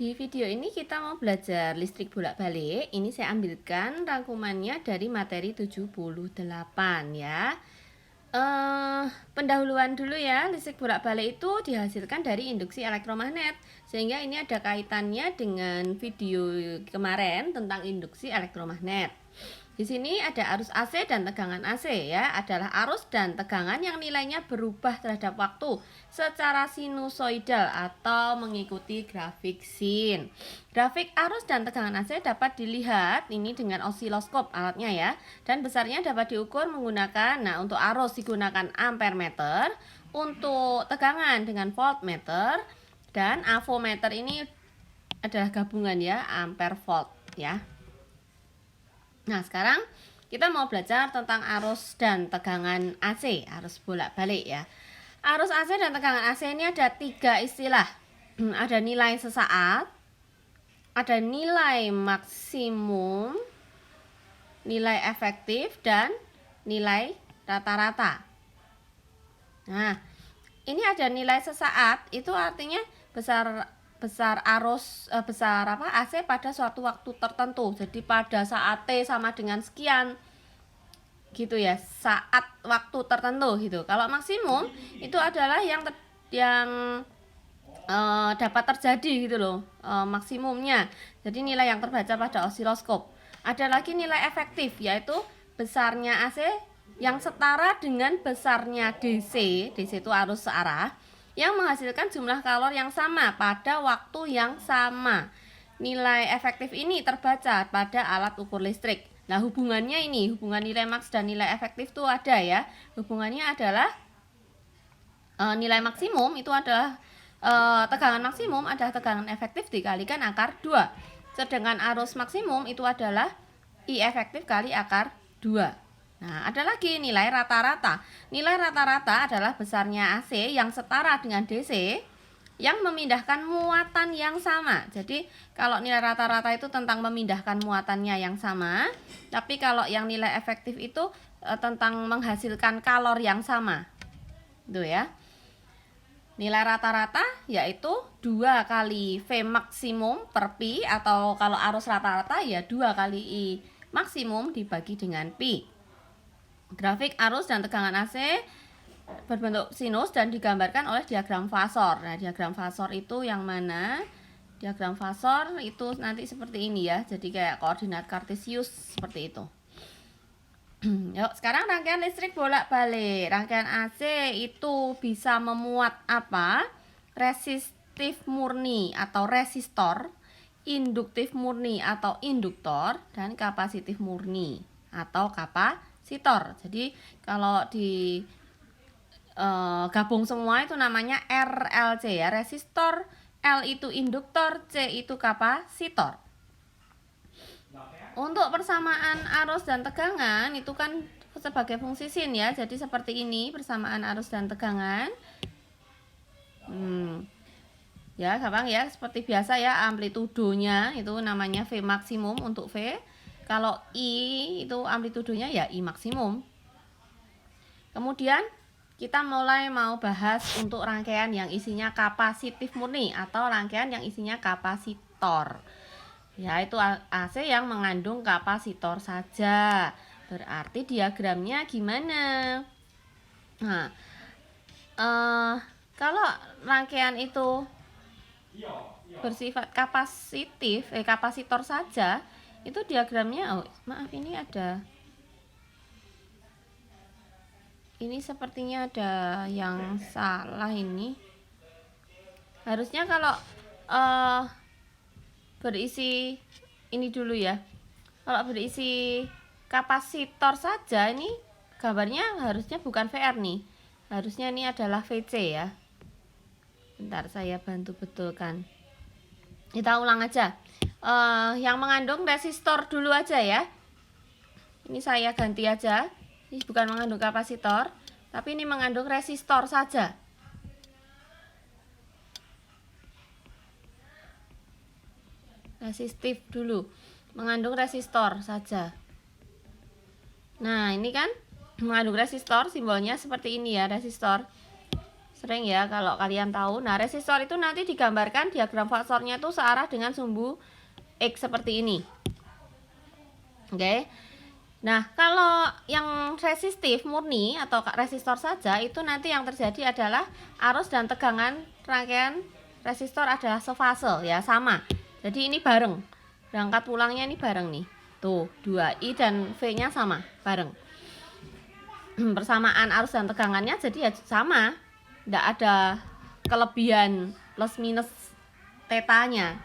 Di video ini kita mau belajar listrik bolak-balik. Ini saya ambilkan rangkumannya dari materi 78 ya. Pendahuluan dulu ya, listrik bolak-balik itu dihasilkan dari induksi elektromagnet. Sehingga ini ada kaitannya dengan video kemarin tentang induksi elektromagnet. Di sini ada arus AC dan tegangan AC ya, adalah arus dan tegangan yang nilainya berubah terhadap waktu secara sinusoidal atau mengikuti grafik sin. Grafik arus dan tegangan AC dapat dilihat ini dengan osiloskop alatnya ya, dan besarnya dapat diukur menggunakan, untuk arus digunakan ampere meter, untuk tegangan dengan voltmeter, dan avometer ini adalah gabungan ya, ampere volt ya. Nah, sekarang kita mau belajar tentang arus dan tegangan AC, arus bolak-balik ya. Arus AC dan tegangan AC ini ada 3 istilah. Ada nilai sesaat, ada nilai maksimum, nilai efektif, dan nilai rata-rata. Nah, ini ada nilai sesaat, itu artinya besar arus AC pada suatu waktu tertentu. Jadi pada saat T sama dengan sekian gitu ya, saat waktu tertentu gitu. Kalau maksimum itu adalah yang dapat terjadi gitu loh, maksimumnya. Jadi nilai yang terbaca pada osiloskop. Ada lagi nilai efektif, yaitu besarnya AC yang setara dengan besarnya DC. DC itu arus searah yang menghasilkan jumlah kalor yang sama pada waktu yang sama. Nilai efektif ini terbaca pada alat ukur listrik. Nah, hubungannya ini, hubungan nilai maks dan nilai efektif itu ada ya. Hubungannya adalah nilai maksimum itu adalah tegangan maksimum adalah tegangan efektif dikalikan akar 2. Sedangkan arus maksimum itu adalah I efektif kali akar 2. Nah, ada lagi nilai rata-rata. Nilai rata-rata adalah besarnya AC yang setara dengan DC yang memindahkan muatan yang sama. Jadi, kalau nilai rata-rata itu tentang memindahkan muatannya yang sama, tapi kalau yang nilai efektif itu tentang menghasilkan kalor yang sama. Itu ya. Nilai rata-rata yaitu 2 kali V maksimum per Pi, atau kalau arus rata-rata ya 2 kali I maksimum dibagi dengan Pi. Grafik arus dan tegangan AC berbentuk sinus dan digambarkan oleh diagram fasor. Nah, diagram fasor itu yang mana? Diagram fasor itu nanti seperti ini ya. Jadi kayak koordinat kartesius seperti itu. Yuk, sekarang rangkaian listrik bolak-balik. Rangkaian AC itu bisa memuat apa? Resistif murni atau resistor, induktif murni atau induktor, dan kapasitif murni atau kapasitor. Jadi kalau di gabung semua itu namanya RLC ya, resistor, L itu induktor, C itu kapasitor. Untuk persamaan arus dan tegangan itu kan sebagai fungsi sin ya. Jadi seperti ini persamaan arus dan tegangan. Ya, gampang ya, seperti biasa ya, amplitudonya itu namanya V maksimum untuk V. Kalau I itu amplitudonya ya I maksimum. Kemudian kita mulai mau bahas untuk rangkaian yang isinya kapasitif murni atau rangkaian yang isinya kapasitor. Ya, itu AC yang mengandung kapasitor saja. Berarti diagramnya gimana? Nah, kalau rangkaian itu bersifat kapasitor saja, itu diagramnya, ini ada, ini sepertinya ada yang salah ini. Harusnya kalau berisi ini dulu ya. Kalau berisi kapasitor saja, ini gambarnya harusnya bukan VR nih. Harusnya ini adalah VC ya. Bentar, saya bantu betulkan. Kita ulang aja. Yang mengandung resistor dulu aja ya. Ini saya ganti aja. Ini bukan mengandung kapasitor, tapi ini mengandung resistor saja. Resistif dulu, mengandung resistor saja. Nah, ini kan mengandung resistor, simbolnya seperti ini ya, resistor. Sering ya kalau kalian tahu. Nah, resistor itu nanti digambarkan diagram fasornya itu searah dengan sumbu X seperti ini. Oke. Nah, kalau yang resistif murni atau resistor saja itu nanti yang terjadi adalah arus dan tegangan rangkaian resistor adalah sefase ya, sama. Jadi ini bareng. Berangkat pulangnya ini bareng nih. Tuh, 2I dan V-nya sama, bareng. Persamaan arus dan tegangannya jadi ya sama. Tidak ada kelebihan plus minus tetanya.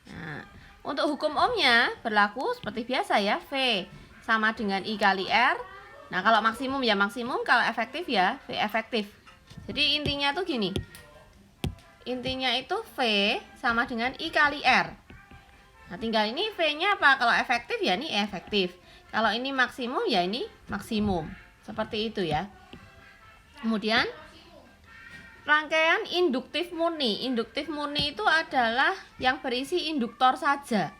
Nah, untuk hukum ohmnya berlaku seperti biasa ya, V sama dengan I kali R. Nah, kalau maksimum ya maksimum, kalau efektif ya V efektif. Jadi intinya tuh gini. Intinya itu V sama dengan I kali R. Nah, tinggal ini V-nya apa? Kalau efektif ya ini efektif. Kalau ini maksimum ya ini maksimum. Seperti itu ya. Kemudian rangkaian induktif murni. Induktif murni itu adalah yang berisi induktor saja.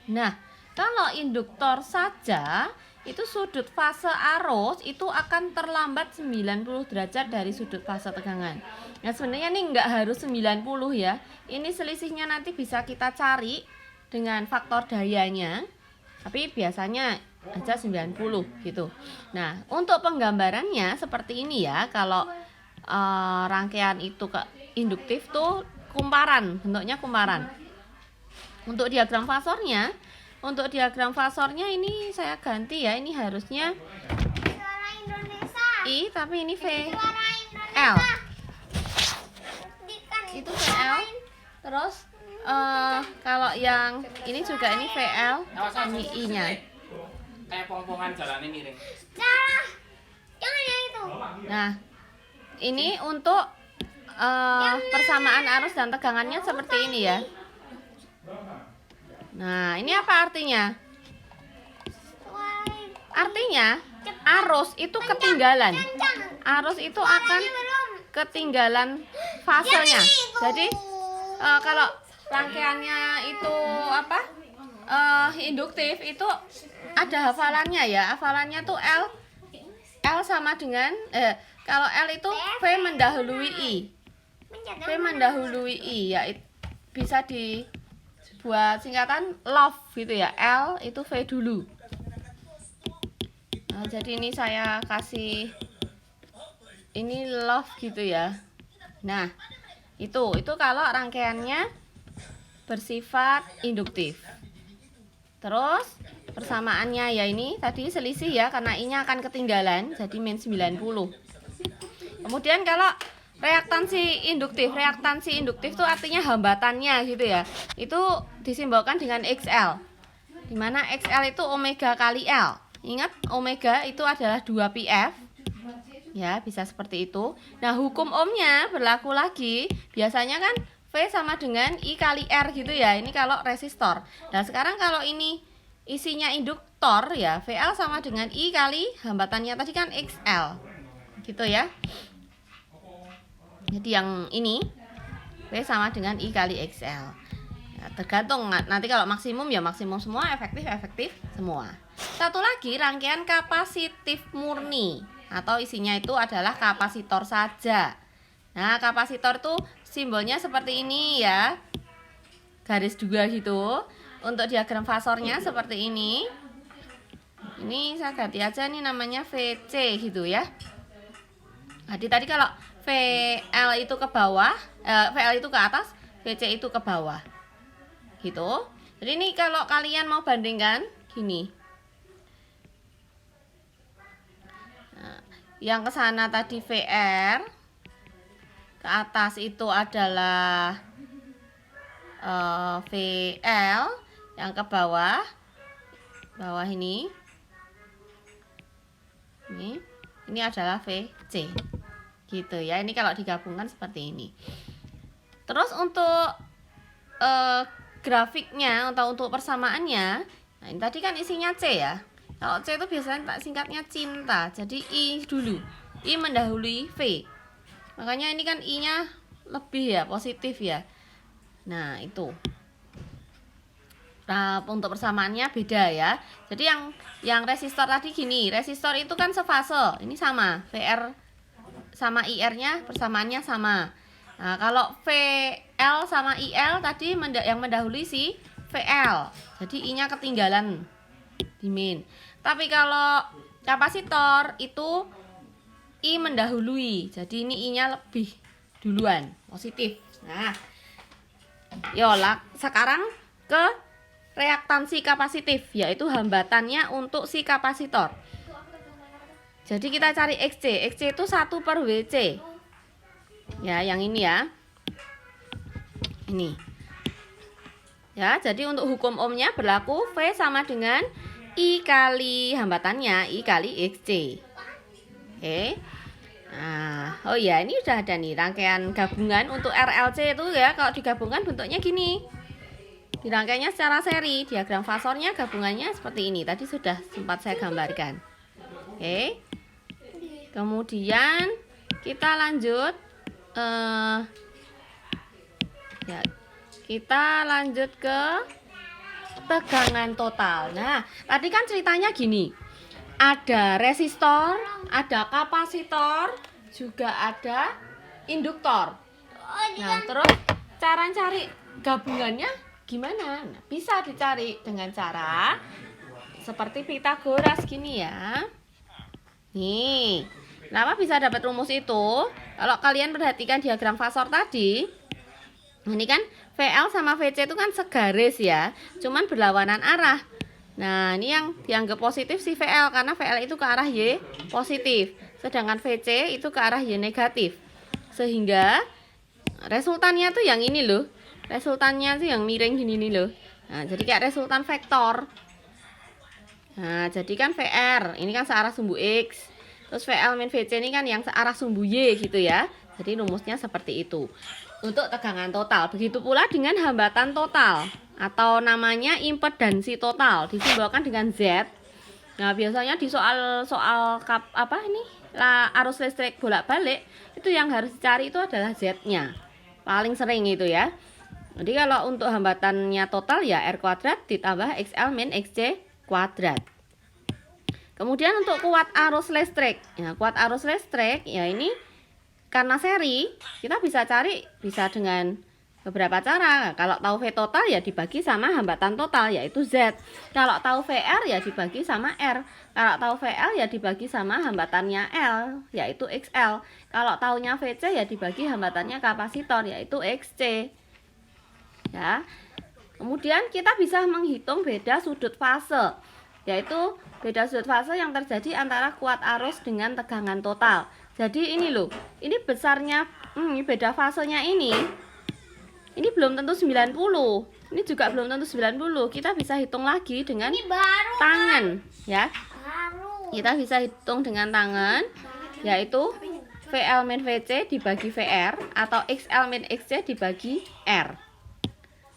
Nah, kalau induktor saja, itu sudut fase arus itu akan terlambat 90 derajat dari sudut fase tegangan. Nah, sebenarnya ini enggak harus 90 ya. Ini selisihnya nanti bisa kita cari dengan faktor dayanya. Tapi biasanya aja 90 gitu. Nah, untuk penggambarannya seperti ini ya. Kalau rangkaian itu ke induktif tuh kumparan, bentuknya kumparan. Untuk diagram fasornya ini saya ganti ya, ini harusnya I tapi ini VL. Itu VL. Terus kalau yang ini juga ini VL, ini I-nya. Kayak pongpongan jalannya miring. Jangan yang itu. Nah, ini untuk persamaan arus dan tegangannya seperti ini ya. Nah, ini apa artinya? Artinya arus itu ketinggalan. Arus itu akan ketinggalan fasenya. Jadi kalau rangkaiannya itu apa? Induktif itu ada hafalannya ya. Hafalannya tuh L sama dengan kalau L itu V mendahului I. V mendahului I ya, bisa dibuat singkatan love gitu ya. L itu V dulu. Nah, jadi ini saya kasih ini love gitu ya. Nah, itu kalau rangkaiannya bersifat induktif. Terus persamaannya ya ini tadi selisih ya, karena I-nya akan ketinggalan jadi min 90. Kemudian kalau reaktansi induktif itu artinya hambatannya gitu ya. Itu disimbolkan dengan XL. Dimana XL itu omega kali L. Ingat omega itu adalah 2πf. Ya, bisa seperti itu. Nah, hukum ohmnya berlaku lagi. Biasanya kan V sama dengan I kali R gitu ya. Ini kalau resistor. Nah, sekarang kalau ini isinya induktor ya, VL sama dengan I kali hambatannya tadi kan XL. Gitu ya. Jadi yang ini V sama dengan I kali XL. Nah, tergantung nanti kalau maksimum ya maksimum semua, efektif semua. Satu lagi rangkaian kapasitif murni atau isinya itu adalah kapasitor saja. Nah, kapasitor tuh simbolnya seperti ini ya. Garis 2 gitu. Untuk diagram fasornya seperti ini. Ini saya ganti aja nih namanya VC gitu ya. Jadi tadi kalau VL itu ke bawah, VL itu ke atas, VC itu ke bawah. Gitu. Jadi ini kalau kalian mau bandingkan gini. Nah, yang ke sana tadi VR, ke atas itu adalah VL, yang ke bawah ini adalah VC gitu ya. Ini kalau digabungkan seperti ini. Terus untuk grafiknya atau untuk persamaannya, nah ini tadi kan isinya C ya. Kalau C itu biasanya tak singkatnya cinta, jadi I dulu, I mendahului V. Makanya ini kan I-nya lebih ya, positif ya. Nah, itu. Nah, untuk persamaannya beda ya. Jadi yang resistor tadi gini, resistor itu kan sefase. Ini sama, VR sama IR-nya persamaannya sama. Nah, kalau VL sama IL tadi yang mendahului si VL. Jadi I-nya ketinggalan di min. Tapi kalau kapasitor itu I mendahului. Jadi ini I-nya lebih duluan, positif. Nah, sekarang ke reaktansi kapasitif, yaitu hambatannya untuk si kapasitor. Jadi kita cari XC. XC itu 1 per WC. Ya, yang ini ya. Ini. Ya, jadi untuk hukum ohmnya berlaku V sama dengan I kali hambatannya, I kali XC. Oke. Nah, oh ya, ini udah ada nih rangkaian gabungan untuk RLC itu ya. Kalau digabungkan bentuknya gini. Dirangkainya secara seri, diagram fasornya gabungannya seperti ini. Tadi sudah sempat saya gambarkan. Oke. Kemudian kita lanjut ya, kita lanjut ke tegangan total. Nah, tadi kan ceritanya gini. Ada resistor, ada kapasitor, juga ada induktor. Nah, terus cara cari gabungannya gimana? Nah, bisa dicari dengan cara seperti Pythagoras gini ya. Nih, kenapa bisa dapat rumus itu? Kalau kalian perhatikan diagram fasor tadi, ini kan VL sama VC itu kan segaris ya, cuman berlawanan arah. Nah, ini yang dianggap positif si VL karena VL itu ke arah Y positif, sedangkan VC itu ke arah Y negatif. Sehingga resultannya tuh yang ini loh. Resultannya tuh yang miring gini nih loh. Nah, jadi kayak resultan vektor. Nah, jadi kan VR ini kan searah sumbu X. Terus VL min VC ini kan yang searah sumbu Y gitu ya. Jadi rumusnya seperti itu. Untuk tegangan total, begitu pula dengan hambatan total atau namanya impedansi total, disimbolkan dengan Z. Nah, biasanya di soal arus listrik bolak-balik itu yang harus dicari itu adalah Z-nya. Paling sering itu ya. Jadi kalau untuk hambatannya total ya R kuadrat ditambah XL min XC kuadrat. Kemudian untuk kuat arus listrik. Ya, kuat arus listrik ya ini karena seri, kita bisa cari bisa dengan beberapa cara. Kalau tahu V total ya dibagi sama hambatan total yaitu Z. Kalau tahu VR ya dibagi sama R. Kalau tahu VL ya dibagi sama hambatannya L yaitu XL. Kalau tahunya VC ya dibagi hambatannya kapasitor yaitu XC. Ya. Kemudian kita bisa menghitung beda sudut fase, yaitu beda sudut fase yang terjadi antara kuat arus dengan tegangan total. Jadi ini loh, ini besarnya beda fasenya ini belum tentu 90. Ini juga belum tentu 90. Kita bisa hitung lagi dengan tangan ya. Kita bisa hitung dengan tangan, yaitu VL min VC dibagi VR atau XL min XC dibagi R.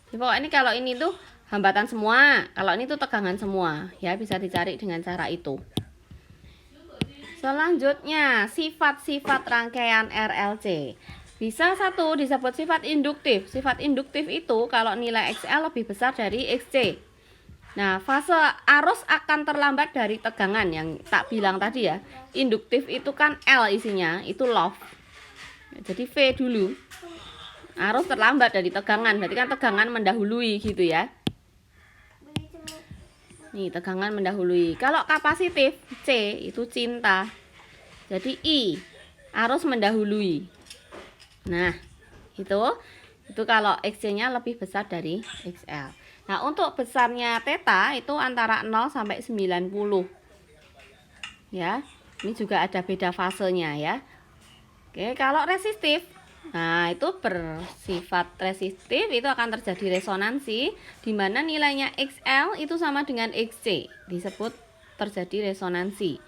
Jadi pokoknya ini kalau ini tuh hambatan semua, kalau ini tuh tegangan semua, ya bisa dicari dengan cara itu. Selanjutnya, sifat-sifat rangkaian RLC. Bisa satu disebut sifat induktif. Sifat induktif itu kalau nilai XL lebih besar dari XC. Nah, fase arus akan terlambat dari tegangan yang tak bilang tadi ya. Induktif itu kan L isinya, itu love. Jadi V dulu. Arus terlambat dari tegangan, berarti kan tegangan mendahului gitu ya. Nih, tegangan mendahului. Kalau kapasitif C itu cinta. Jadi I, arus mendahului. Nah, itu kalau XC-nya lebih besar dari XL. Nah, untuk besarnya theta itu antara 0 sampai 90. Ya. Ini juga ada beda fasenya ya. Oke, kalau resistif, nah itu bersifat resistif itu akan terjadi resonansi di mana nilainya XL itu sama dengan XC, disebut terjadi resonansi.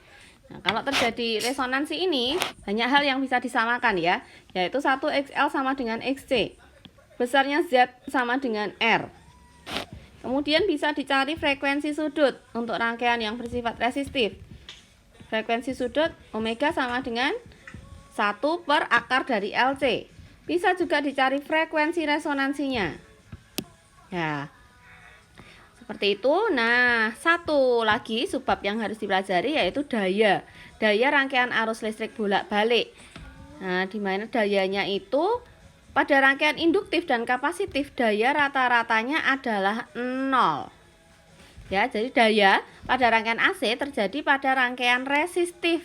Nah, kalau terjadi resonansi ini banyak hal yang bisa disamakan ya, yaitu 1 XL sama dengan XC, besarnya Z sama dengan R. Kemudian bisa dicari frekuensi sudut untuk rangkaian yang bersifat resistif. Frekuensi sudut omega sama dengan 1 per akar dari LC. Bisa juga dicari frekuensi resonansinya. Ya, seperti itu. Nah, satu lagi subbab yang harus dipelajari yaitu daya. Daya rangkaian arus listrik bolak-balik. Nah, di mana dayanya itu pada rangkaian induktif dan kapasitif daya rata-ratanya adalah 0. Ya, jadi daya pada rangkaian AC terjadi pada rangkaian resistif.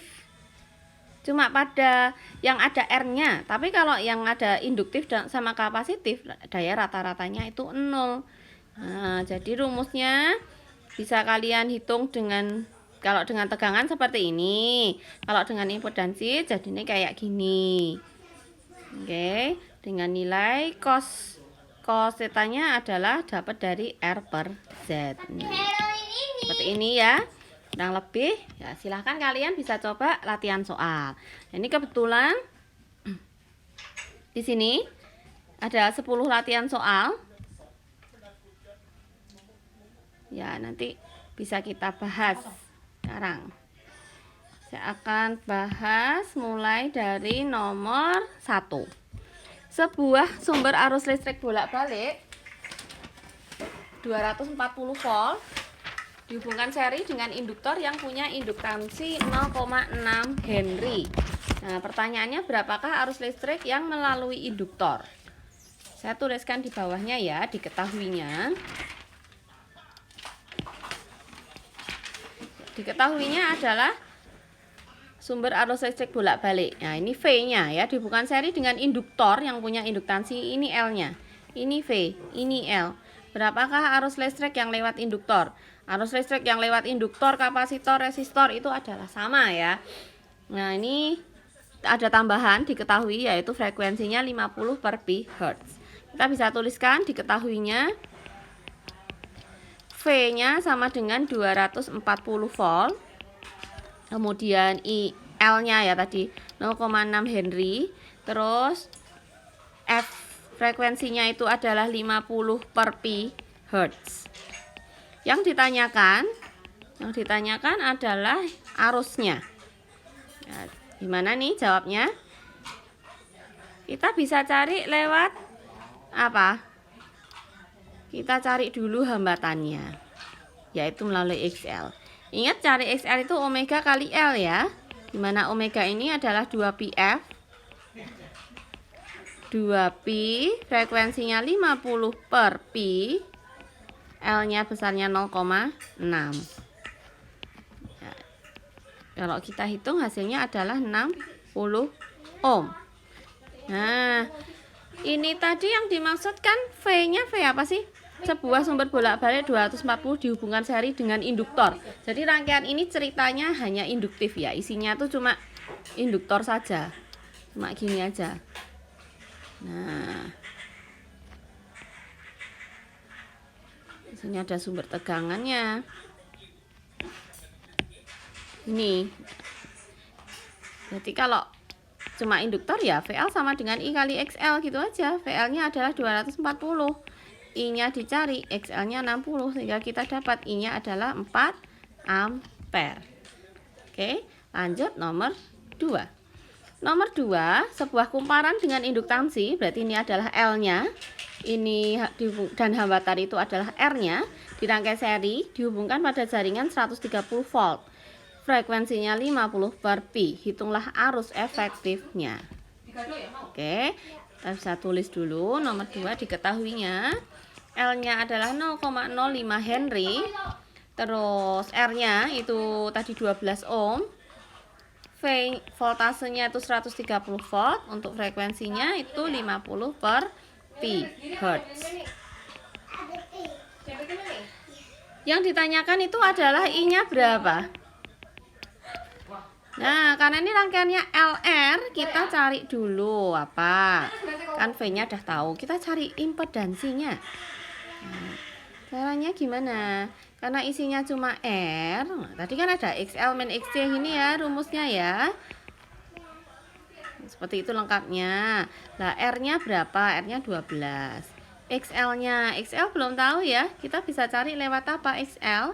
Cuma pada yang ada R-nya. Tapi kalau yang ada induktif dan sama kapasitif, daya rata-ratanya itu 0. Nah, jadi rumusnya bisa kalian hitung dengan, kalau dengan tegangan seperti ini. Kalau dengan impedansi jadinya kayak gini. Oke, dengan nilai cos θ-nya adalah dapat dari R per Z. Seperti ini ya. Kurang lebih ya, silahkan kalian bisa coba latihan soal. Ini kebetulan di sini ada 10 latihan soal. Ya, nanti bisa kita bahas sekarang. Saya akan bahas mulai dari nomor 1. Sebuah sumber arus listrik bolak-balik 240 volt dihubungkan seri dengan induktor yang punya induktansi 0,6 Henry. Nah, pertanyaannya berapakah arus listrik yang melalui induktor? Saya tuliskan di bawahnya ya, diketahuinya. Diketahuinya adalah sumber arus listrik bolak-balik. Nah, ini V-nya ya, dihubungkan seri dengan induktor yang punya induktansi, ini L-nya. Ini V, ini L. Berapakah arus listrik yang lewat induktor? Arus listrik yang lewat induktor, kapasitor, resistor itu adalah sama ya. Nah, ini ada tambahan diketahui yaitu frekuensinya 50 per pi hertz. Kita bisa tuliskan diketahuinya V-nya sama dengan 240 volt. Kemudian L-nya ya tadi 0,6 Henry. Terus F frekuensinya itu adalah 50 per pi hertz. Yang ditanyakan adalah arusnya. Nah, gimana nih jawabnya? Kita bisa cari lewat apa? Kita cari dulu hambatannya, yaitu melalui XL. Ingat, cari XL itu omega kali L ya. Dimana omega ini adalah 2πf. 2pi, frekuensinya 50 per pi. L-nya besarnya 0,6. Ya, kalau kita hitung hasilnya adalah 60 ohm. Nah, ini tadi yang dimaksudkan V-nya V apa sih? Sebuah sumber bolak-balik 240 dihubungkan seri dengan induktor. Jadi rangkaian ini ceritanya hanya induktif ya. Isinya tuh cuma induktor saja. Cuma gini aja. Nah, di sini ada sumber tegangannya. Ini. Jadi kalau cuma induktor ya VL sama dengan I kali XL gitu aja. VL-nya adalah 240. I-nya dicari, XL-nya 60 sehingga kita dapat I-nya adalah 4 ampere. Oke, lanjut nomor 2. Nomor 2, sebuah kumparan dengan induktansi, berarti ini adalah L-nya. Ini dan hambatan itu adalah R-nya, dirangkai seri, dihubungkan pada jaringan 130 volt. Frekuensinya 50 per pi. Hitunglah arus efektifnya. Oke, kita bisa tulis dulu. Nomor 2 diketahuinya L-nya adalah 0,05 Henry. Terus R-nya itu tadi 12 ohm. Voltasenya itu 130 volt. Untuk frekuensinya itu 50 per pi hertz. Yang ditanyakan itu adalah I-nya berapa? Nah, karena ini rangkaiannya LR, kita cari dulu apa? Kan V-nya udah tahu. Kita cari impedansinya. Nah, caranya gimana? Karena isinya cuma R. Nah, tadi kan ada XL min XC ini ya rumusnya ya. Seperti itu lengkapnya. Lah R-nya berapa? R-nya 12. XL-nya, XL belum tahu ya. Kita bisa cari lewat apa XL?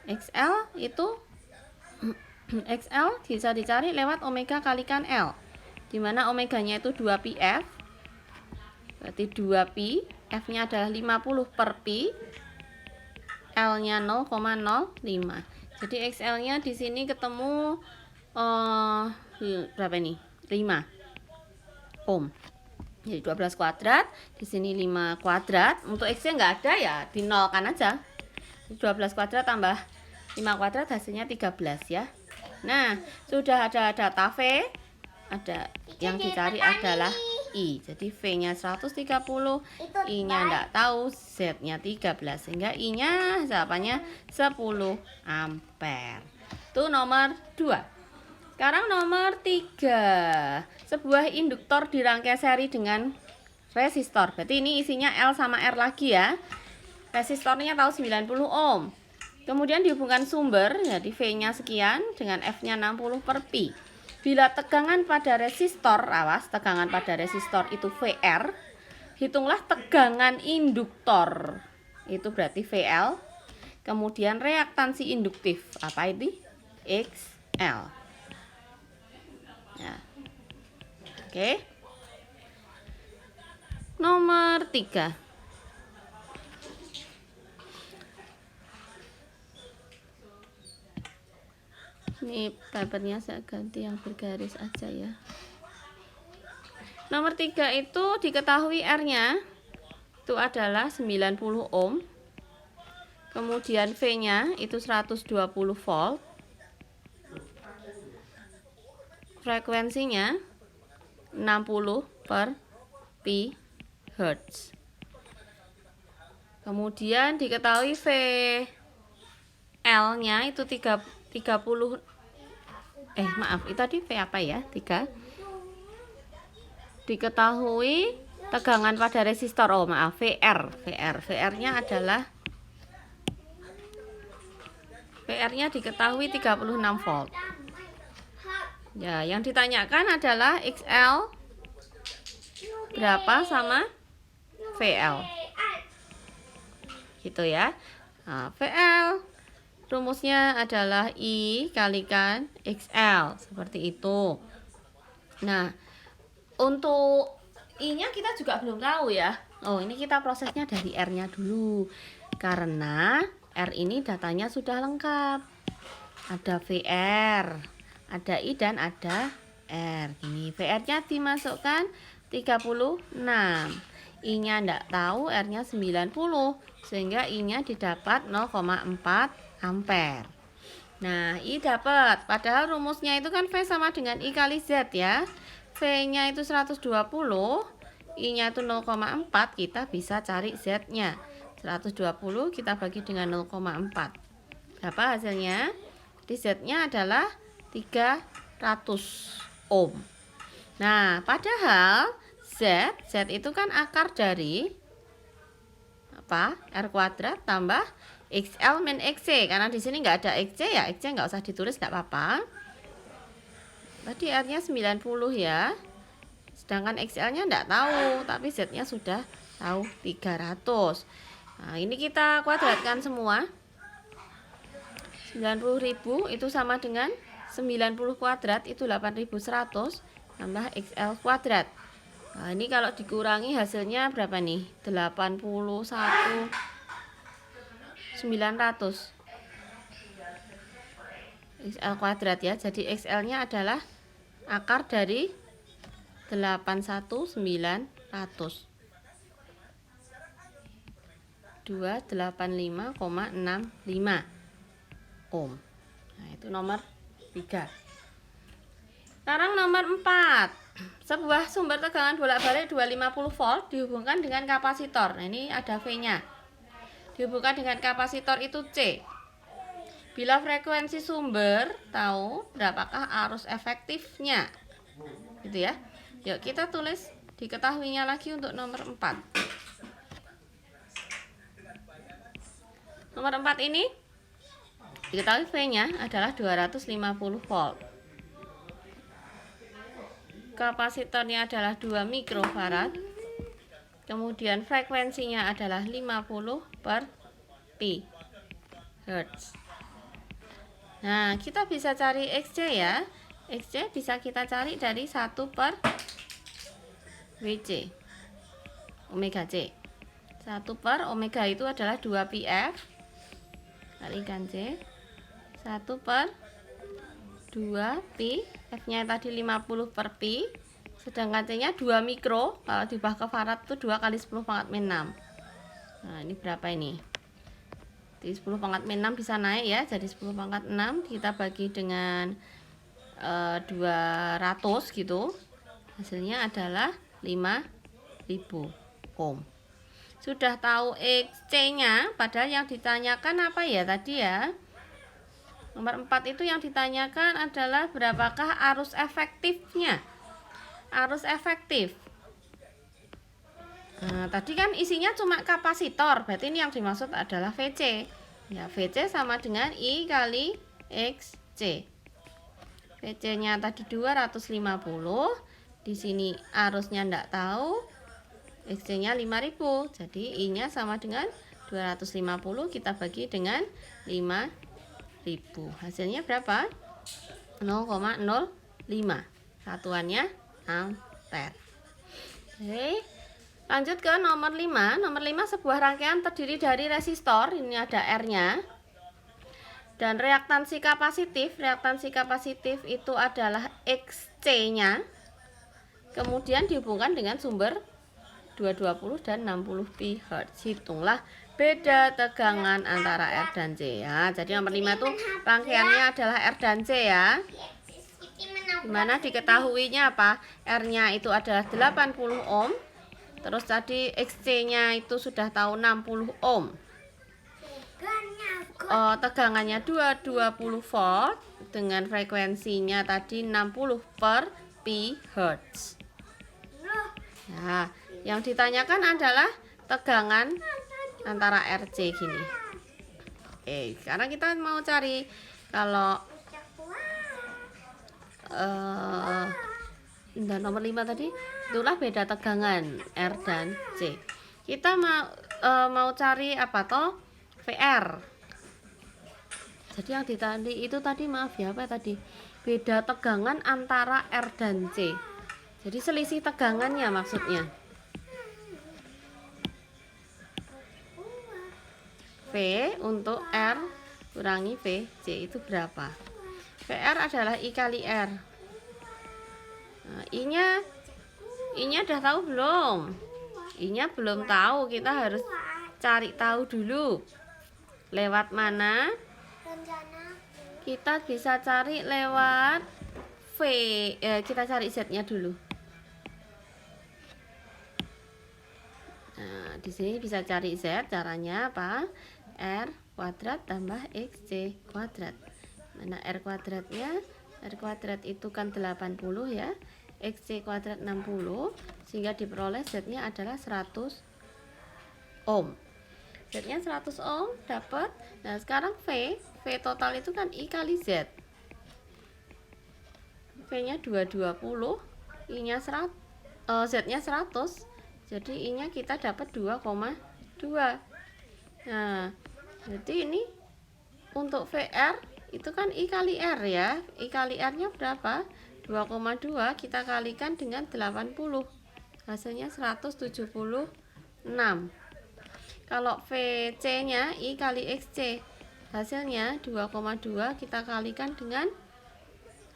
XL itu XL bisa dicari lewat omega kalikan L. Dimana omeganya itu 2πf. Berarti 2pi, F-nya adalah 50 per pi. L-nya 0,05. Jadi XL-nya di sini ketemu berapa ini? ohm. Jadi 12 kuadrat, di sini 5 kuadrat. Untuk X-nya nggak ada ya, dinolkan aja. 12 kuadrat tambah 5 kuadrat hasilnya 13 ya. Nah, sudah ada data V, ada yang dicari adalah I. Jadi V-nya 130, I-nya enggak tahu, Z-nya 13. Sehingga I-nya jawabannya 10 ampere. Itu nomor 2. Sekarang nomor 3. Sebuah induktor dirangkai seri dengan resistor. Berarti ini isinya L sama R lagi ya. Resistornya tahu 90 ohm. Kemudian dihubungkan sumber, jadi V-nya sekian dengan F-nya 60 per pi. Bila tegangan pada resistor, awas, tegangan pada resistor itu VR, hitunglah tegangan induktor. Itu berarti VL. Kemudian reaktansi induktif, apa itu? XL. Ya. Oke. Nomor 3. Ini papernya saya ganti yang bergaris aja ya. Nomor 3 itu diketahui R-nya itu adalah 90 ohm. Kemudian V-nya itu 120 volt. Frekuensinya 60 per pi hertz. Kemudian diketahui VL-nya itu 30 itu tadi V apa ya? 3. Diketahui tegangan pada resistor. Oh, maaf, VR-nya adalah VR-nya diketahui 36 volt. Ya, yang ditanyakan adalah XL berapa sama VL. Gitu ya. Nah, VL rumusnya adalah I kalikan XL, seperti itu. Nah, untuk I-nya kita juga belum tahu ya. Oh, ini kita prosesnya dari R-nya dulu. Karena R ini datanya sudah lengkap. Ada VR, ada I dan ada R. Ini VR-nya dimasukkan 36. I-nya enggak tahu, R-nya 90. Sehingga I-nya didapat 0,4 ampere. Nah, I dapat. Padahal rumusnya itu kan V sama dengan I kali Z ya. V-nya itu 120, I-nya itu 0,4, kita bisa cari Z-nya. 120 kita bagi dengan 0,4. Berapa hasilnya? Di Z-nya adalah 300 ohm. Nah, padahal Z itu kan akar dari apa? R kuadrat tambah XL min XC. Karena di sini nggak ada XC ya, XC nggak usah ditulis, nggak apa-apa. Tadi R-nya 90 ya. Sedangkan XL-nya nggak tahu, tapi Z-nya sudah tahu 300. Nah, ini kita kuadratkan semua. 90.000 itu sama dengan 90 kuadrat itu 8.100 tambah XL kuadrat. Nah, ini kalau dikurangi hasilnya berapa nih? 81.900 XL kuadrat ya. Jadi XL-nya adalah akar dari 81.900. 285,65 ohm. Nah, itu nomor 3. Sekarang nomor 4. Sebuah sumber tegangan bolak-balik 250 volt dihubungkan dengan kapasitor. Nah, ini ada V-nya. Dihubungkan dengan kapasitor itu C. Bila frekuensi sumber tahu berapakah arus efektifnya. Gitu ya. Yuk kita tulis diketahuinya lagi untuk nomor 4. Nomor 4 ini diketahui V-nya adalah 250 volt. Kapasitornya adalah 2 mikrofarad. Kemudian frekuensinya adalah 50 per pi hertz. Nah, kita bisa cari XC ya. XC bisa kita cari dari 1 per WC omega C. 1 per omega itu adalah 2 PF kalikan C. 1 per 2 pi, F-nya tadi 50 per pi, sedangkan C-nya 2 mikro. Kalau diubah ke farad itu 2 kali 10 pangkat min 6. Nah, ini berapa ini? Di 10 pangkat min 6 bisa naik ya, jadi 10 pangkat 6 kita bagi dengan 200 gitu. Hasilnya adalah 5000 ohm. Sudah tahu C-nya, padahal yang ditanyakan apa ya tadi ya? Nomor 4 itu yang ditanyakan adalah berapakah arus efektifnya. Arus efektif. Nah, tadi kan isinya cuma kapasitor, berarti ini yang dimaksud adalah VC. Ya, VC sama dengan I kali XC. VC-nya tadi 250. Di sini arusnya enggak tahu. XC-nya 5000. Jadi I-nya sama dengan 250 kita bagi dengan 5000. Hasilnya berapa? 0,05. Satuannya ampere. Oke. Lanjut ke nomor 5. Nomor 5 sebuah rangkaian terdiri dari resistor, ini ada R-nya. Dan reaktansi kapasitif. Reaktansi kapasitif itu adalah XC-nya. Kemudian dihubungkan dengan sumber 220 dan 60 pi Hz. Hitunglah beda tegangan antara R dan C ya. Jadi nomor 5 itu rangkaiannya adalah R dan C ya. Dimana diketahuinya apa? R-nya itu adalah 80 ohm. Terus tadi XC-nya itu sudah tahu 60 ohm. Tegangannya 220 volt dengan frekuensinya tadi 60 per pi Hz. Nah, yang ditanyakan adalah tegangan antara RC gini. Sekarang kita mau cari kalau dan nomor 5 tadi itulah beda tegangan R dan C. Kita mau cari apa toh? VR. Jadi yang ditanya itu tadi maaf ya apa tadi? Beda tegangan antara R dan C. Jadi selisih tegangannya maksudnya. V untuk R kurangi VC itu berapa? VR adalah I kali R. Nah, I-nya udah tahu belum? I-nya belum tahu, kita harus cari tahu dulu. Lewat mana? Kita bisa cari lewat V. Kita cari Z-nya dulu. Nah, di sini bisa cari Z. Caranya apa? R kuadrat tambah XC kuadrat. Mana R kuadratnya? R kuadrat itu kan 80 ya. XC kuadrat 60. Sehingga diperoleh Z-nya adalah 100 ohm. Z-nya 100 ohm dapat. Nah, sekarang V total itu kan I kali Z. V-nya 220, I-nya 100, Z-nya 100. Jadi I-nya kita dapat 2,2. Nah, jadi ini untuk VR itu kan I kali R ya. I kali R-nya berapa? 2,2 kita kalikan dengan 80. Hasilnya 176. Kalau VC-nya I kali XC, hasilnya 2,2 kita kalikan dengan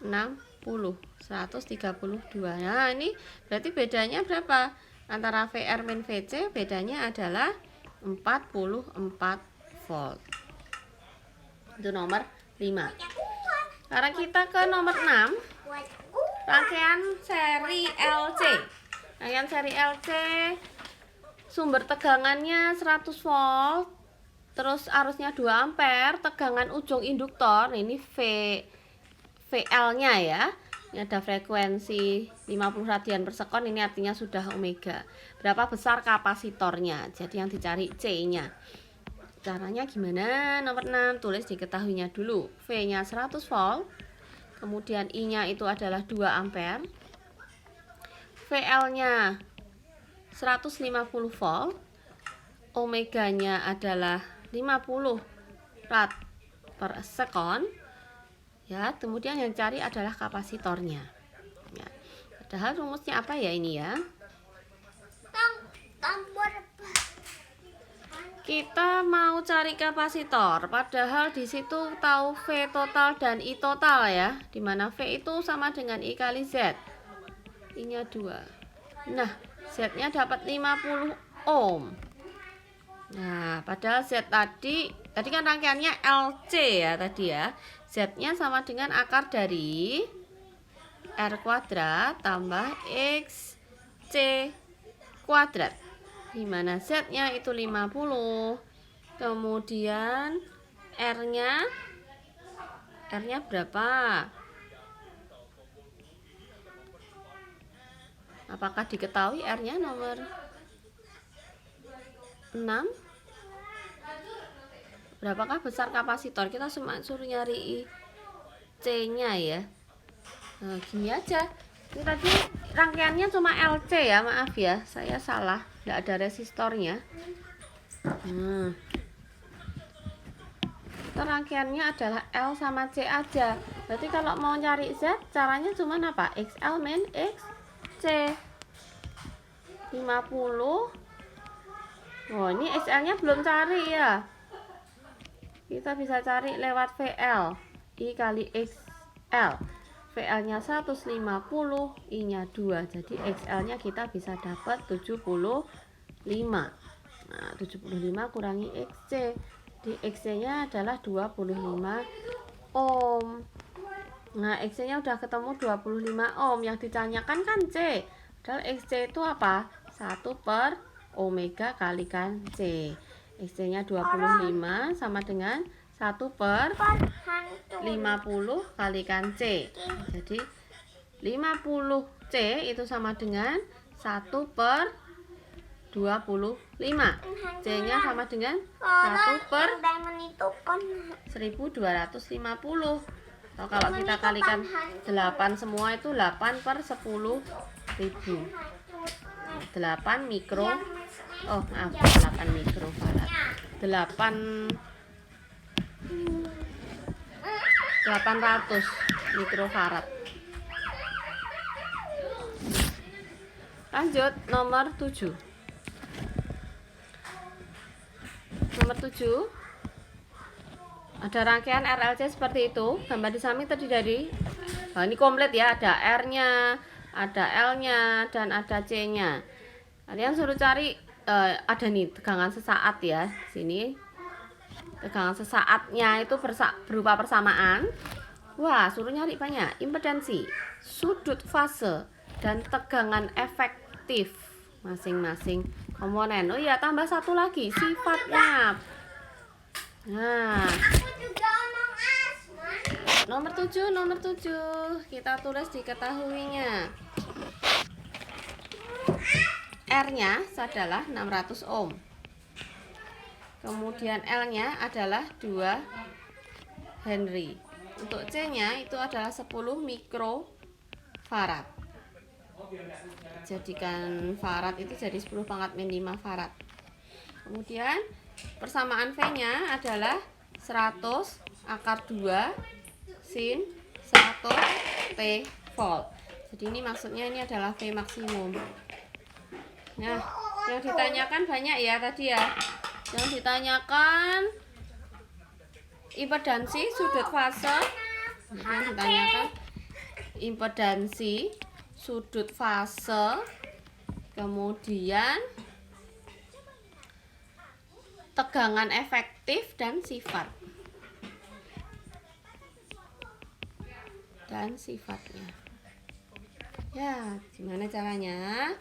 60, 132. Nah, ini berarti bedanya berapa? Antara VR min VC bedanya adalah 44 volt. Itu nomor 5. Sekarang kita ke nomor 6. Rangkaian seri LC. Rangkaian seri LC sumber tegangannya 100 volt. Terus arusnya 2 ampere, tegangan ujung induktor ini VL-nya ya. Ini ada frekuensi 50 radian per sekon, ini artinya sudah omega. Berapa besar kapasitornya? Jadi yang dicari C-nya. Caranya gimana? Nomor 6 tulis diketahuinya dulu. V-nya 100 volt. Kemudian I-nya itu adalah 2 ampere. VL-nya 150 volt. Omeganya adalah 50 rad per sekon. Ya, kemudian yang cari adalah kapasitornya. Ya. Padahal rumusnya apa ya ini ya? Kita mau cari kapasitor, padahal di situ tahu V total dan I total ya, dimana V itu sama dengan I kali Z, I-nya 2. Nah, Z-nya dapat 50 ohm. Nah, padahal Z tadi kan rangkaiannya LC ya tadi ya. Z-nya sama dengan akar dari R kuadrat tambah XC kuadrat. Dimana Z-nya itu 50. Kemudian R-nya berapa? Apakah diketahui R-nya nomor 6? Berapakah besar kapasitor? Kita cuma suruh nyari C-nya ya. Nah, gini aja. Ini tadi rangkaiannya cuma LC ya, maaf ya, saya salah, nggak ada resistornya. Itu rangkaiannya adalah L sama C aja. Berarti kalau mau cari Z, caranya cuma apa? XL min XC 50. Oh, ini XL-nya belum cari ya. Kita bisa cari lewat VL, I kali XL. VL-nya 150, I-nya 2. Jadi XL-nya kita bisa dapat 75. Nah, 75 kurangi XC. Di XC-nya adalah 25 ohm. Nah, XC-nya udah ketemu 25 ohm. Yang ditanyakan kan C. Padahal XC itu apa? 1 per omega kalikan C. XC-nya 25 sama dengan 1 per 50 kalikan C. Jadi 50C itu sama dengan 1 per 25. C-nya sama dengan 1 per 1250. Kalau kita kalikan 8 semua itu 8 per 10.000. 8 mikro. Oh, maaf, 8 mikrofarad. 800 mikrofarad. Lanjut nomor 7. Nomor 7 ada rangkaian RLC seperti itu. Gambar di samping terdiri dari ini komplit ya, ada R-nya, ada L-nya, dan ada C-nya. Kalian suruh cari ada nih tegangan sesaat ya. Sini tegangan sesaatnya itu berupa persamaan. Wah, suruh nyari banyak impedansi, sudut fase, dan tegangan efektif masing-masing komponen. Oh iya, tambah satu lagi sifatnya. Nah, nomor 7 kita tulis diketahuinya. R-nya adalah 600 ohm. Kemudian L-nya adalah 2 Henry. Untuk C-nya itu adalah 10 mikrofarad. Jadikan farad itu jadi 10 pangkat min 5 farad. Kemudian persamaan V-nya adalah 100 akar 2 sin 100 T volt. Jadi ini maksudnya ini adalah V maksimum. Nah, yang ditanyakan banyak ya tadi ya. Yang ditanyakan impedansi sudut fase. Yang ditanyakan impedansi sudut fase. Kemudian tegangan efektif dan sifat. Dan sifatnya. Ya, gimana caranya?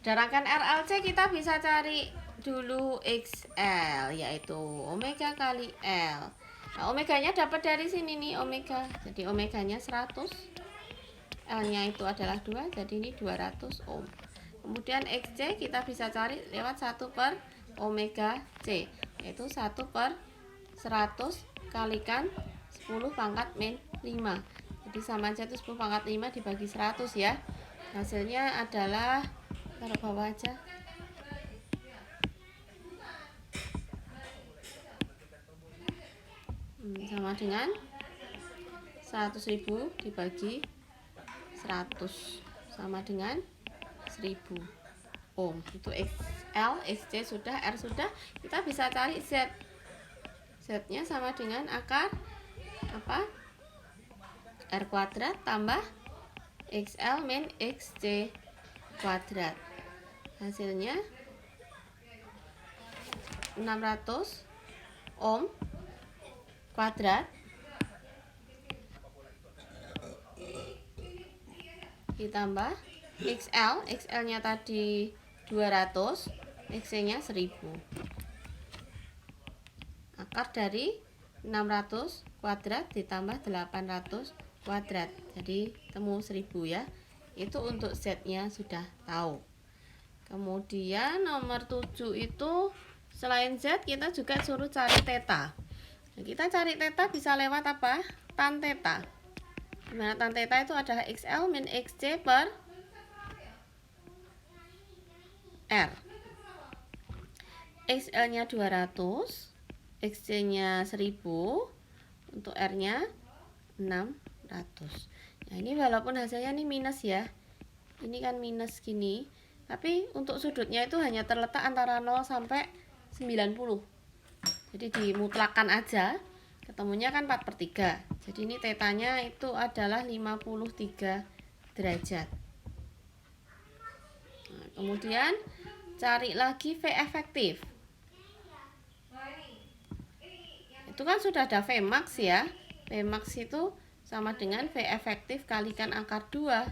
Ada rangkaian RLC kita bisa cari dulu XL, yaitu omega kali L. Nah, omeganya dapat dari sini nih, omega. Jadi omeganya 100. L-nya itu adalah 2, jadi ini 200 ohm. Kemudian XC kita bisa cari lewat 1 per omega C, yaitu 1 per 100 kalikan 10 pangkat min 5. Jadi sama aja itu 10 pangkat 5 dibagi 100 ya. Hasilnya adalah, taruh bawah aja, sama dengan 100.000 dibagi 100 sama dengan 1000 ohm. Itu X XL, XC sudah, R sudah, kita bisa cari Z. Z-nya sama dengan akar apa? R kuadrat tambah XL min XC kuadrat. Hasilnya 600 ohm kuadrat ditambah XL nya tadi 200, XC nya 1000. Akar dari 600 kuadrat ditambah 800 kuadrat, jadi temu 1000 ya. Itu untuk Z nya sudah tahu. Kemudian nomor 7 itu selain Z kita juga suruh cari theta. Nah, kita cari theta bisa lewat apa? Tan theta. Dimana tan theta itu adalah XL min XC per R. XL nya 200, XC nya 1000, untuk R nya 600. Nah ini walaupun hasilnya ini minus ya, ini kan minus gini, tapi untuk sudutnya itu hanya terletak antara 0 sampai 90. Jadi dimutlakan aja, ketemunya kan 4/3. Jadi ini tetanya itu adalah 53 derajat. Nah, kemudian cari lagi V efektif. Itu kan sudah ada V max ya. V max itu sama dengan V efektif kalikan akar 2.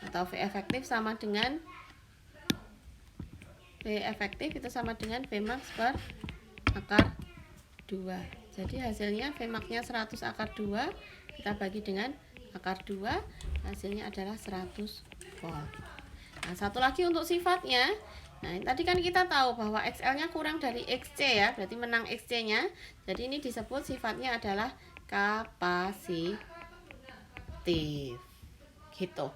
Atau V efektif sama dengan V efektif itu sama dengan V max per akar 2. Jadi hasilnya V max-nya 100 akar 2, kita bagi dengan akar 2, hasilnya adalah 100 volt. Nah, satu lagi untuk sifatnya. Nah, tadi kan kita tahu bahwa XL-nya kurang dari XC ya, berarti menang XC-nya. Jadi ini disebut sifatnya adalah kapasitif. Gitu.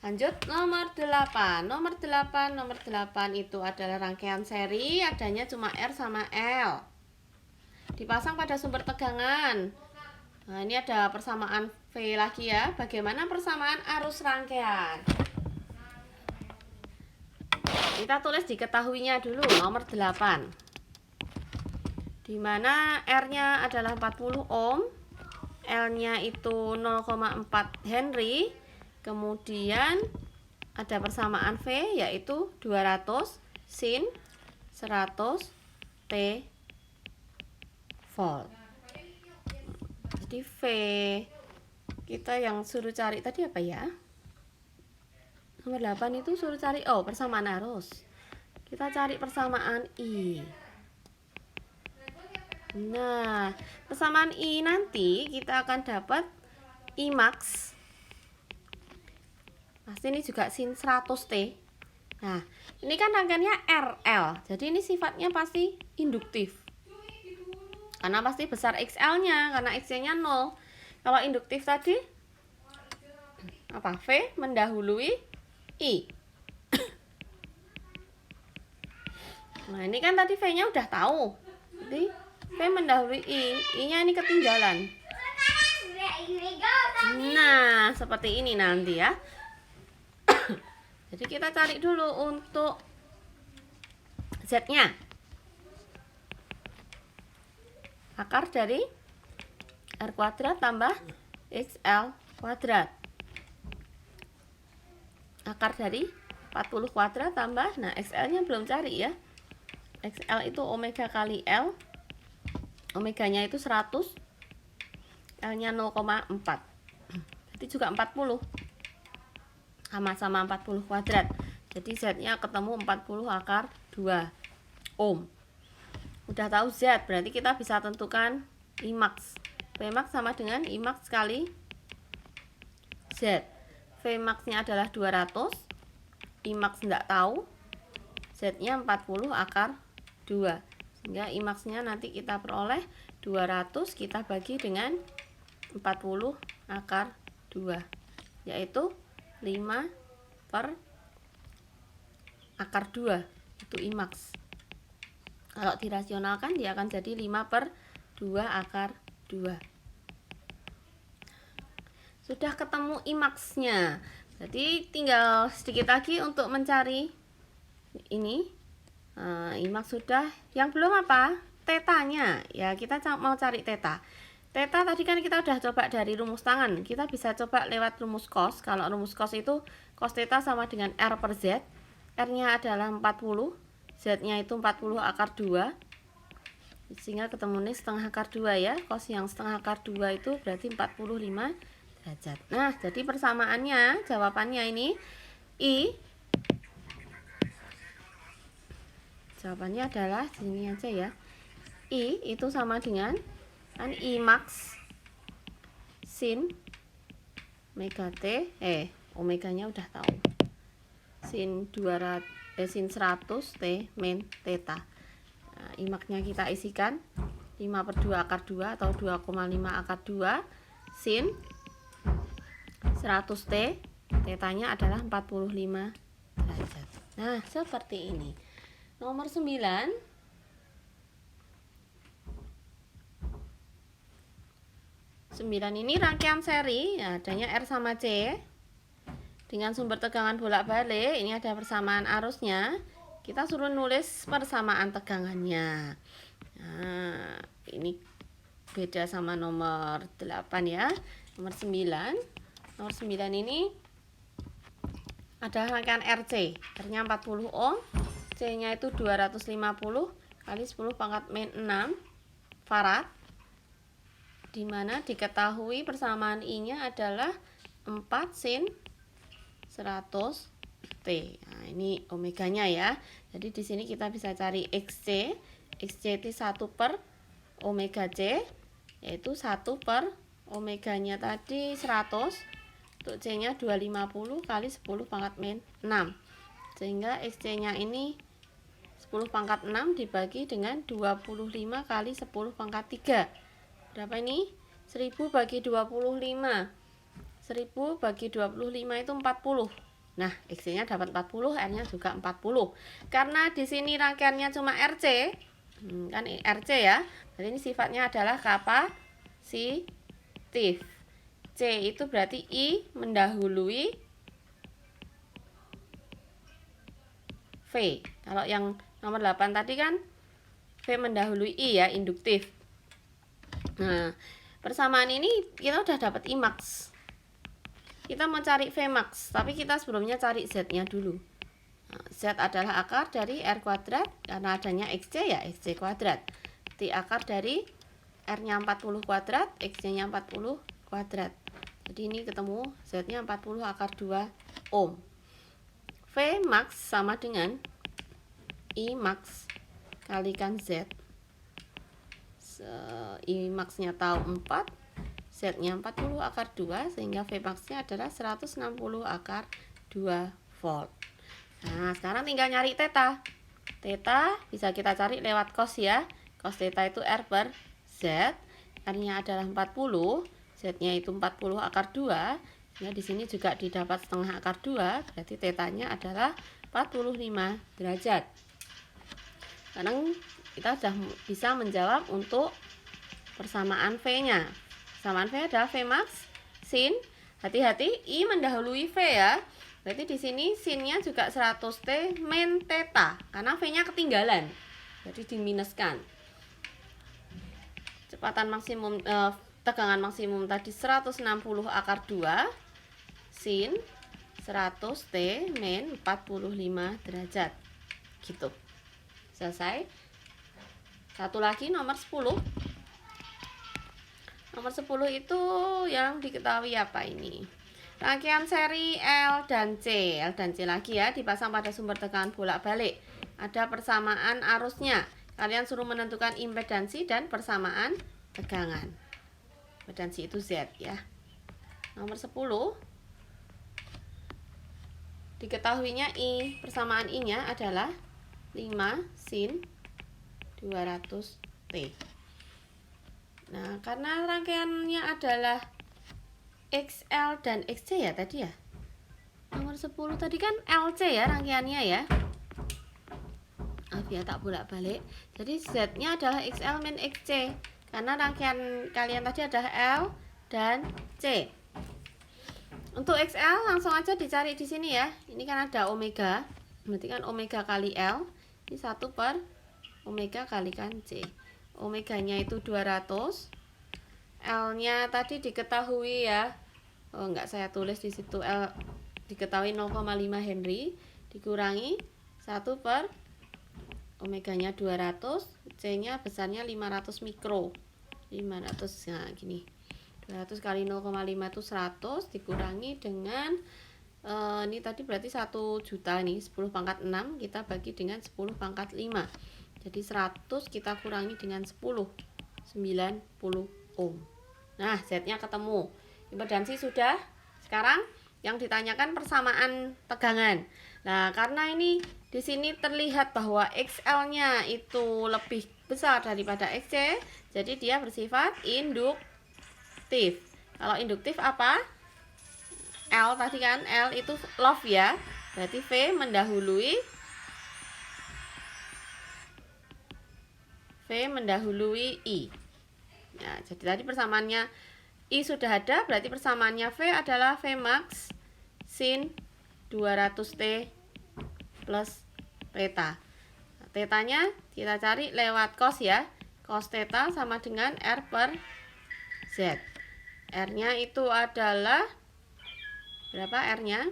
Lanjut nomor 8. Nomor 8 itu adalah rangkaian seri, adanya cuma R sama L. Dipasang pada sumber tegangan. Nah, ini ada persamaan V lagi ya. Bagaimana persamaan arus rangkaian? Kita tulis diketahuinya dulu nomor 8. Dimana R-nya adalah 40 ohm, L-nya itu 0,4 Henry. Kemudian ada persamaan V yaitu 200 sin 100 T volt. Jadi V kita yang suruh cari tadi apa ya? Nomor 8 itu suruh cari persamaan arus. Kita cari persamaan I. Nah, persamaan I nanti kita akan dapat I max. Pasti ini juga sin 100T. Nah, ini kan rangkaiannya RL. Jadi ini sifatnya pasti induktif. Karena pasti besar XL-nya, karena XC-nya 0. Kalau induktif tadi apa? V mendahului I. Nah, ini kan tadi V-nya udah tahu. Jadi V mendahului I. I-nya ini ketinggalan. Nah, seperti ini nanti ya. Jadi kita cari dulu untuk Z-nya. Akar dari R kuadrat tambah XL kuadrat. Akar dari 40 kuadrat tambah, nah XL-nya belum cari ya. XL itu omega kali L. Omeganya itu 100. L-nya 0,4. Berarti juga 40. Sama-sama 40 kuadrat. Jadi Z-nya ketemu 40 akar 2 ohm. Udah tahu Z, berarti kita bisa tentukan I max. V max sama dengan I max kali Z. V max-nya adalah 200. I max enggak tahu. Z-nya 40 akar 2. Sehingga I max-nya nanti kita peroleh 200 kita bagi dengan 40 akar 2. Yaitu 5 per akar 2. Itu I max. Kalau dirasionalkan dia akan jadi 5 per 2 akar 2. Sudah ketemu I max-nya. Jadi tinggal sedikit lagi untuk mencari Ini IMAX sudah. Yang belum apa? Tetanya. Ya, kita mau cari teta. Teta tadi kan kita udah coba dari rumus tangan. Kita bisa coba lewat rumus cos. Kalau rumus cos itu cos teta sama dengan R per Z. R-nya adalah 40, Z-nya itu 40 akar 2. Sehingga ketemu nih setengah akar 2 ya. Cos yang setengah akar 2 itu berarti 45 derajat. Nah, jadi persamaannya, jawabannya ini I. Jawabannya adalah sini aja ya. I itu sama dengan kan I max sin omega T, omeganya udah tahu. Sin 100 T min theta. Nah, I max-nya kita isikan 5/2 akar 2 atau 2,5 akar 2 sin 100 T, tetanya adalah 45 derajat. Nah, seperti ini. Nomor 9. Ini rangkaian seri, ya, adanya R sama C dengan sumber tegangan bolak-balik. Ini ada persamaan arusnya. Kita suruh nulis persamaan tegangannya. Nah, ini beda sama nomor 8 ya. Nomor 9. Nomor 9 ini ada rangkaian RC. R-nya 40 ohm, C-nya itu 250 kali 10 pangkat min 6 farad. Di mana diketahui persamaan I-nya adalah 4 sin 100 T. Nah, ini omeganya ya. Jadi di sini kita bisa cari XC. XC itu 1 per omega C, yaitu 1 per omeganya tadi 100. Untuk C-nya 250 kali 10 pangkat min 6. Sehingga XC-nya ini 10 pangkat 6 dibagi dengan 25 kali 10 pangkat 3. Berapa ini? 1000 bagi 25. 1000 bagi 25 itu 40. Nah, X-nya dapat 40, R-nya juga 40. Karena di sini rangkaiannya cuma RC, kan RC ya. Jadi ini sifatnya adalah kapasitif. C itu berarti I mendahului V. Kalau yang nomor 8 tadi kan V mendahului I ya, induktif. Nah, persamaan ini kita udah dapat I max. Kita mau cari V max, tapi kita sebelumnya cari Z-nya dulu. Nah, Z adalah akar dari R kuadrat, karena adanya XC ya XC kuadrat. T akar dari R-nya 40 kuadrat, XC-nya 40 kuadrat. Jadi ini ketemu Z-nya 40 akar 2 ohm. V max sama dengan I max kalikan Z. I max-nya tahu 4, Z-nya 40 akar 2, sehingga V max-nya adalah 160 akar 2 volt. Nah, sekarang tinggal nyari theta. Theta bisa kita cari lewat cos ya. Cos theta itu R per Z. R-nya adalah 40, Z-nya itu 40 akar 2. Ya, di sini juga didapat setengah akar 2, berarti theta-nya adalah 45 derajat. Sekarang kita sudah bisa menjawab untuk persamaan V-nya. Persamaan V adalah V max sin, hati-hati I mendahului V ya. Berarti di sini sin-nya juga 100 T min theta karena V-nya ketinggalan. Jadi diminuskan. Kecepatan maksimum tegangan maksimum tadi 160 akar 2 sin 100 T min 45 derajat. Gitu. Selesai. Satu lagi nomor 10. Nomor 10 itu yang diketahui apa ini? Rangkaian seri L dan C. L dan C lagi ya, dipasang pada sumber tegangan bolak-balik. Ada persamaan arusnya. Kalian suruh menentukan impedansi dan persamaan tegangan. Impedansi itu Z ya. Nomor 10. Diketahuinya I, persamaan I-nya adalah 5 sin 200 T. Nah, karena rangkaiannya adalah XL dan XC ya tadi ya. Nomor 10 tadi kan LC ya rangkaiannya ya. Biar tak bolak-balik. Jadi Z-nya adalah XL min XC. Karena rangkaian kalian tadi adalah L dan C. Untuk XL langsung aja dicari di sini ya. Ini kan ada omega. Berarti kan omega kali L ini 1 per omega kalikan C. Omeganya itu 200. L-nya tadi diketahui ya. Oh, enggak saya tulis di situ. L diketahui 0,5 Henry dikurangi 1 per omeganya 200, C-nya besarnya 500 mikro. 500, nah gini. 200 kali 0,5 itu 100 dikurangi dengan ini tadi berarti 1 juta nih, 10 pangkat 6 kita bagi dengan 10 pangkat 5. Jadi 100 kita kurangi dengan 10, 90 ohm. Nah, Z-nya ketemu. Impedansi sudah. Sekarang yang ditanyakan persamaan tegangan. Nah, karena ini di sini terlihat bahwa XL-nya itu lebih besar daripada XC, jadi dia bersifat induktif. Kalau induktif apa? L tadi kan, L itu love ya. Berarti V mendahului I. Ya, jadi tadi persamaannya I sudah ada, berarti persamaannya V adalah V max sin 200T plus theta. Theta-nya kita cari lewat cos ya. Cos theta sama dengan R per Z. R-nya itu adalah berapa R-nya?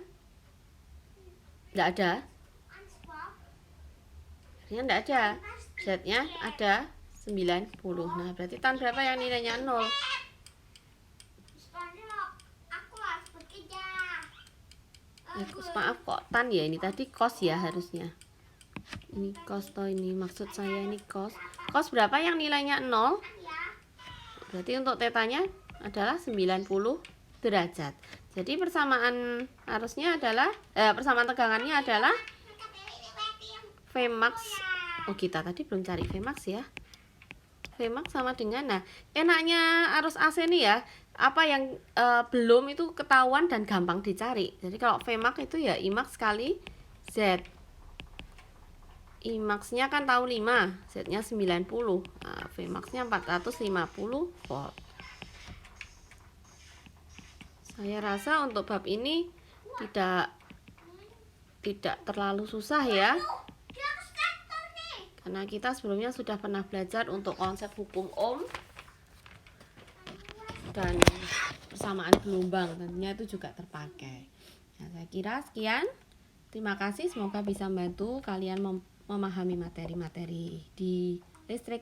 Enggak ada. R-nya enggak ada. Z-nya ada 90. Nah, berarti tan berapa yang nilainya 0? Maaf kok tan ya, ini tadi cos ya harusnya. Ini cos toh, ini maksud saya ini cos. Cos berapa yang nilainya 0? Berarti untuk tetanya adalah 90 derajat. Jadi persamaan arusnya adalah persamaan tegangannya adalah Vmax. Oh, kita tadi belum cari Vmax ya. Vmax sama dengan, nah enaknya arus AC nih ya, apa yang belum itu ketahuan dan gampang dicari. Jadi kalau Vmax itu ya Imax kali Z. Imax-nya kan tahu 5, Z-nya 90. Nah, Vmax-nya 450 volt. Saya rasa untuk bab ini tidak terlalu susah ya. Karena kita sebelumnya sudah pernah belajar untuk konsep hukum Ohm dan persamaan gelombang, tentunya itu juga terpakai. Nah, saya kira sekian. Terima kasih, semoga bisa membantu kalian memahami materi-materi di listrik